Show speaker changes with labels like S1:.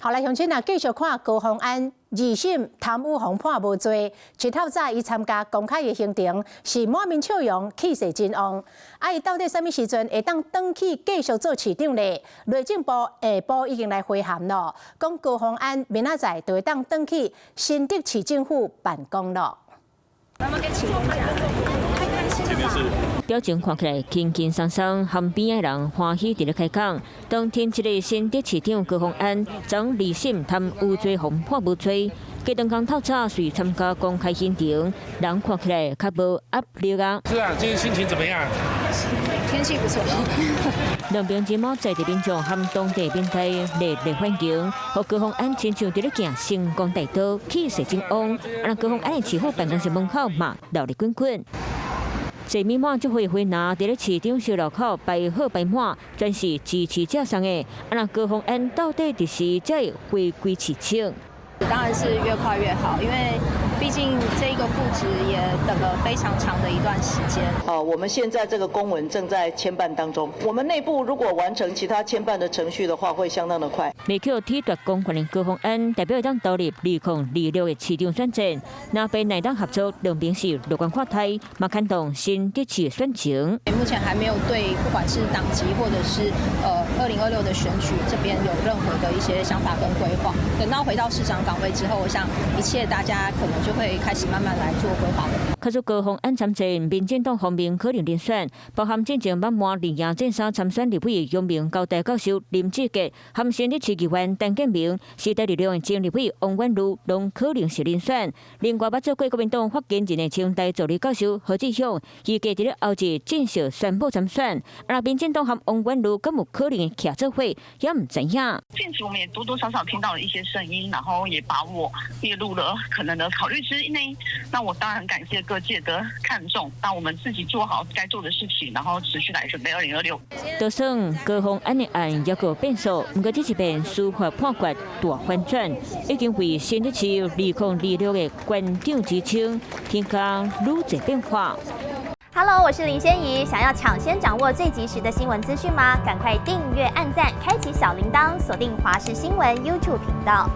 S1: 好来，乡亲啊，继续看高虹安二审贪污红判无罪。日头早，伊参加公开的行程，是满面笑容，气势真旺。伊到底什么时阵会当转去继续做市长呢？内政部下晡已经来回函了，讲高虹安明仔载就会当转去新竹市政府办公了。妈妈给请公假，太开心了吧？
S2: 表情看起来轻轻松松，和边的人欢喜伫咧开讲。当天一个新竹市长高虹安，将二审贪污罪红判无罪，加当工透早随参加公开行程，人看起来较无压力啊。
S3: 是啊，今天心情怎么样？
S4: 天气不错。
S2: 两边节目在地民众和当地民代热烈欢迎，和高虹安亲像伫咧行星光大道，气势真旺。高虹安的市府办公室门口嘛闹热滚滚。 侪面满就会拿伫咧市长小路口摆好摆满，全是支持者送的。高虹安到底第时才会回归市场？
S4: 当然是越快越好，因为毕竟这个复职也等了非常长的一段时间。
S5: 我们现在这个公文正在签办当中，我们内部如果完成其他签办的程序的话，会相当的快。
S2: 未扣铁夺公权的高虹安代表当投入2026的市长选战，那边内党合作，两边是乐观看待，嘛看动新竹市选情。
S4: 目前还没有对不管是党籍或者是2026的选举这边有任何的一些想法跟规划。等到回到市长岗位之后，我想一切大家可能就会开始慢慢来做规划。
S2: 卡出高虹安参战，民进党方面可能连选，包含进前满满连赢正三参选立委杨明交代教授林志杰，和新竹市议员陈建明，时代力量的前立委王婉如，拢可能是连选。另外，捌做过国民党发言人的清代助理教授何志雄，预计伫咧后日正式宣布参选。民进党和王婉如敢有可能徛做伙，也唔知影。
S6: 近期我们也多多少少听到了一些声音，然后也把我列入了可能的考虑之内。那我当然很感谢各界的看重，那我们自己做好该做的事情，然后持续来准备2026。
S2: 就算高虹安的案也有变数，不过这一遍司法判决大反转，已经为新竹市2026的馆长之称添加愈侪变化。
S7: Hello， 我是林仙怡。想要抢先掌握最及时的新闻资讯吗？赶快订阅、按赞、开启小铃铛，锁定华视新闻 YouTube 频道。